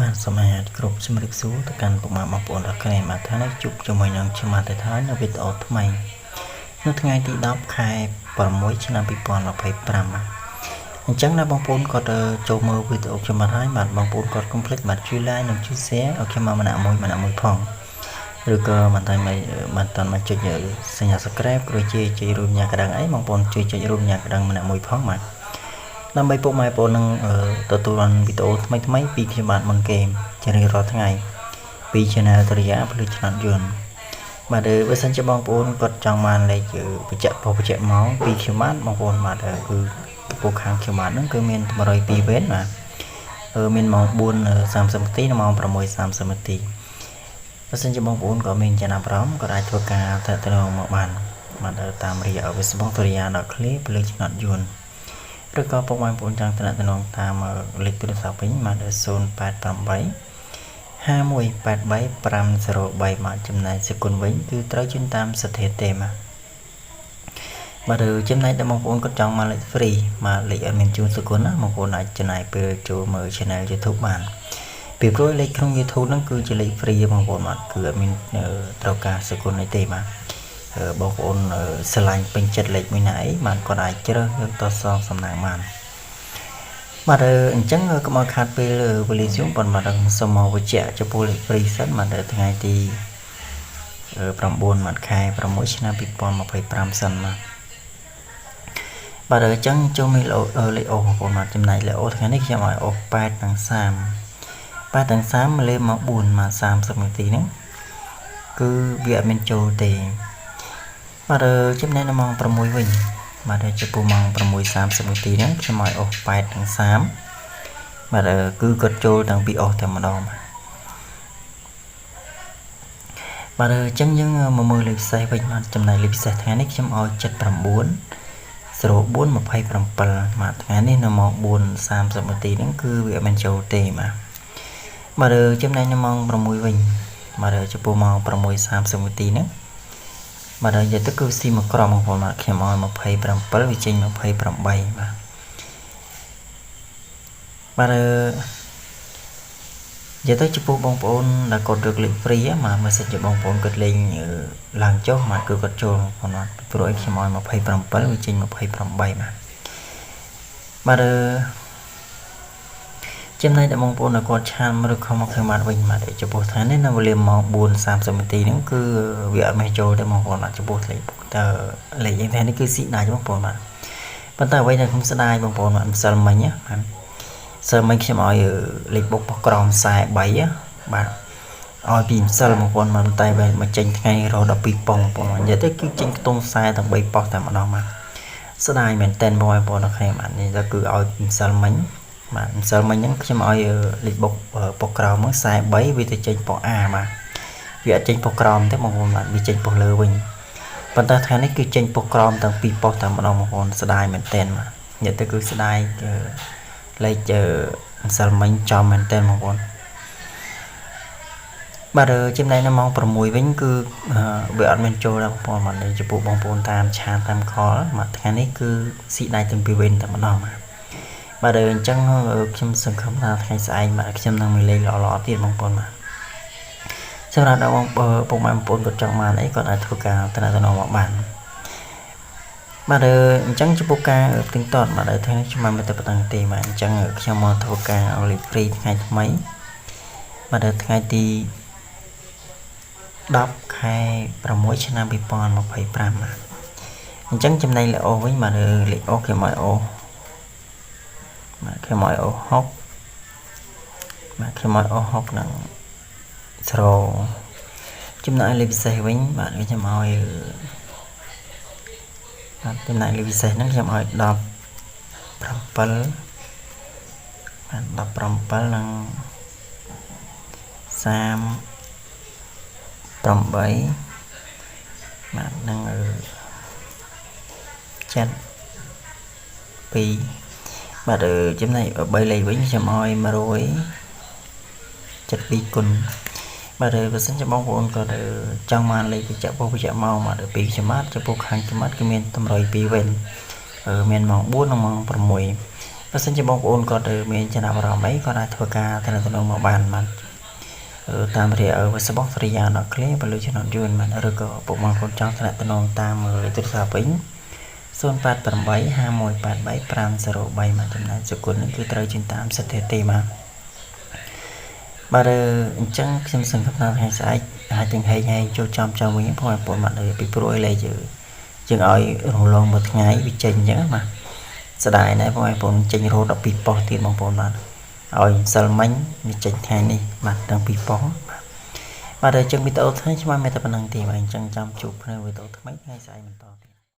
បានសមត្ថគ្រប់ជំរាបសួរទៅកាន់ពុកម៉ែបងប្អូនទាំងគ្នាមកថានេះជួបជាមួយនឹងខ្ញុំមកតែថានៅវីដេអូថ្មីនៅថ្ងៃទី10ខែ6ឆ្នាំ2025អញ្ចឹងណាបងប្អូនគាត់ចូលមើលវីដេអូខ្ញុំមកហើយបាទបងប្អូនគាត់កុំភ្លេចបាទជួយ like និងជួយ share ឲ្យខ្ញុំមកម្នាក់មួយផងឬក៏មិនតែមកចុចសញ្ញា subscribe ឬជារូបញ៉ាកណ្ដឹងអីបងប្អូនជួយចុចរូបញ៉ាកណ្ដឹងម្នាក់មួយផងបាទដើម្បីពុកម៉ែបងប្អូននឹងទទួលបានវីដេអូថ្មីពីខ្ញុំបាទមុនគេជារៀងរាល់ថ្ងៃពី channel តរិយាភ្លឺឆ្នោតយន្តបាទបើសិនជាបងប្អូនគាត់ចង់បានលេខបញ្ជាក់ម៉ោងពីខ្ញុំបាទបងប្អូនបាទគឺពូខាងខ្ញុំបាទហ្នឹងគឺមាន102វេនបាទមានម៉ោង 4:30 នាទីនិងម៉ោង 6:30 នាទីបើសិនជាបងប្អូនក៏មានចំណាប់អារម្មណ៍ក៏អាចធ្វើការទៅមកបានតាមរយៈ Facebook តរិយា.clear ភ្លឺឆ្នោតយន្តឬក៏ពុកម៉ែបងប្អូនចង់តំណតាមលេខទូរស័ព្ទវិញបាទ088 5183 503មកចំណែកសគុណវិញគឺត្រូវជូនតាមសទ្ធាទេមកបាទចំណែកដល់បងប្អូនគាត់ចង់មកលេខ free មកលេខអត់មានជូនសគុណណាបងប្អូនអាចចំណាយពេលចូលមើល channel YouTube បានពីព្រោះលេខក្នុង YouTube ហ្នឹងគឺជាលេខ free បងប្អូនបាទគឺអត់មានត្រូវការសគុណអីទេបាទបងប្អូនស្រឡាញ់ពេញចិត្តលេខមួយណាអីបានគាត់អាចជ្រើសយកតសងសំណាងបានបាទអញ្ចឹងកុំឲ្យខាតពេលវេលាយូរប៉ុន្មានសូមមកបញ្ជាក់ចំពោះលេខ free សិនបាទថ្ងៃទី9 ខែ 6 ឆ្នាំ 2025 សិនបាទអញ្ចឹងចូលមានលេខអូបងប្អូនបាទចំណែកលេខអូថ្ងៃនេះខ្ញុំឲ្យអូ8និង30លេខមក4មក30នាទីហ្នឹងគឺវាអត់មានចូលទេបាទចំណែកនៅម៉ោង6វិញបាទចំពោះម៉ោង 6:30 នាទីហ្នឹងខ្ញុំឲ្យអូ8និង30បាទគឺគាត់ចូលតាំងពីអូតែម្ដងបាទអញ្ចឹងយើងមកមើលលេខពិសេសវិញបាទចំណែកលេខពិសេសថ្ងៃនេះខ្ញុំឲ្យ79 0427បាទថ្ងៃនេះនៅម៉ោង 4:30 នាទីហ្នឹងគឺវាអត់មានចូលទេបាទចំណែកនៅម៉ោង6វិញបាទចំពោះម៉ោង 6:30 នាទីហ្នឹងបាទនិយាយទៅគឺស៊ីមកក្រមបងប្អូនបាទខ្ញុំឲ្យ27វាចេញ28បាទនិយាយទៅចំពោះបងប្អូនដែលគាត់រកលេខ free មកមិនសិនជាបងប្អូនគាត់លេងឡើងចុះមកគឺគាត់ចូលបងប្អូនបាទព្រោះខ្ញុំឲ្យ27វាចេញ28បាទចំណែកដល់បងប្អូនដែលគាត់ឆានឬខំមកខ្ញុំបាទវិញបាទចំពោះថ្ងៃនេះនៅវេលាម៉ោង 4:30 នាទីហ្នឹងគឺវាអត់មានចូលទេបងប្អូនបាទចំពោះលេខតើលេខយ៉ាងថ្ងៃនេះគឺស៊ីដាច់បងប្អូនបាទប៉ុន្តែអ្វីដែលខ្ញុំស្ដាយបងប្អូនបាទម្សិលមិញបាទសិលមិញខ្ញុំឲ្យលេខបុកបោះក្រម43បាទឲ្យពីម្សិលបងប្អូនមកតែមកចេញថ្ងៃរហូតដល់2ប៉ុងបងប្អូននិយាយទៅគឺចេញខ្ទង់40ទាំង3ប៉ុស្តិ៍តែម្ដងបាទស្ដាយមែនតែនបងប្អូនគ្នាបាទនេះទៅគឺឲ្យម្សិលមិញបាទម្សិលមិញហ្នឹងខ្ញុំឲ្យលេខបុកប៉ុកក្រោមមក43វាទៅចេញប៉ុក A បាទវាអត់ចេញប៉ុកក្រោមទេបងប្អូនបាទវាចេញប៉ុកលើវិញប៉ុន្តែថ្ងៃនេះគឺចេញប៉ុកក្រោមទាំងពីរប៉ុស្តិ៍តែម្ដងបងប្អូនស្ដាយមែនតែនបាទនិយាយទៅគឺស្ដាយលេខម្សិលមិញចំមែនតែនបងប្អូនបាទចំណែកនៅម៉ោង6វិញគឺវាអត់មានចូលដល់បងប្អូនបាទចំពោះបងប្អូនតាមឆានតាមខលមកថ្ងៃនេះគឺស៊ីដាច់ទាំងពីរវិញតែម្ដងបាទអញ្ចឹងខ្ញុំសង្ឃឹមថាថ្ងៃស្អែកបាទខ្ញុំនឹងមានលេខល្អៗទៀតបងប្អូនបាទសម្រាប់ដល់បងប្អូនគាត់ចង់បានអីគាត់អាចធ្វើការតំណមកបានបាទអញ្ចឹងចំពោះការទិញតតបាទថ្ងៃនេះខ្ញុំមិនទៅបន្តទេបាទអញ្ចឹងខ្ញុំមកធ្វើការអលេព្រីថ្ងៃថ្មីបាទថ្ងៃទី10ខែ6ឆ្នាំ2025បាទអញ្ចឹងចំណែកលេខអូវិញបាទលេខអូខ្ញុំឲ្យអូបាទខ្ញុំឲ្យអូ6បាទខ្ញុំឲ្យអូ6នឹងស្រោចំណែកលេខពិសេសវិញបាទខ្ញុំឲ្យចំណែកលេខពិសេសហ្នឹងខ្ញុំឲ្យ17បាទ17និង38បាទនឹង7 2បាទចំណែក3លេខវិញខ្ញុំឲ្យ172គុណបាទបើសិនជាបងប្អូនគាត់ចង់បានលេខបញ្ជាក់មកបាទពីខ្ញុំបាទចំពោះខាងខ្ញុំគឺមាន102វេនមានម៉ោង 4 និងម៉ោង 6 បើសិនជាបងប្អូនគាត់មានចំណាប់អារម្មណ៍អីគាត់អាចធ្វើការទៅនឹងមកបានតាមរយៈFacebook សរិយាដល់គ្នាបើលើចំណត់យួនបានឬក៏ពុកបងប្អូនចង់តំណតាមលេខទូរស័ព្ទវិញ088 5183 503មកចំណាយសុគន្ធនឹងគឺត្រូវជាតាមសិទ្ធិទេបាទអញ្ចឹងខ្ញុំសង្ឃឹមថាថ្ងៃស្អែកអាចទាំងហែងចូលចំវិញបងប្អូនមកពីព្រួយលេយើងឲ្យរងលងមួយថ្ងៃវាចេញអញ្ចឹងបាទស្ដាយណាស់បងប្អូនចេញរហូតដល់2ប៉ុស្តិ៍ទៀតបងប្អូនបាទឲ្យសិលមិញវាចេញថ្ងៃនេះបាទទាំង2ប៉ុស្តិ៍បាទអញ្ចឹងវីដេអូថ្ងៃខ្ញុំមានតែប៉ុណ្្នឹងទេបាទអញ្ចឹងចាំជួបគ្នាវីដេអូថ្មីថ្ងៃស្អែកបន្ត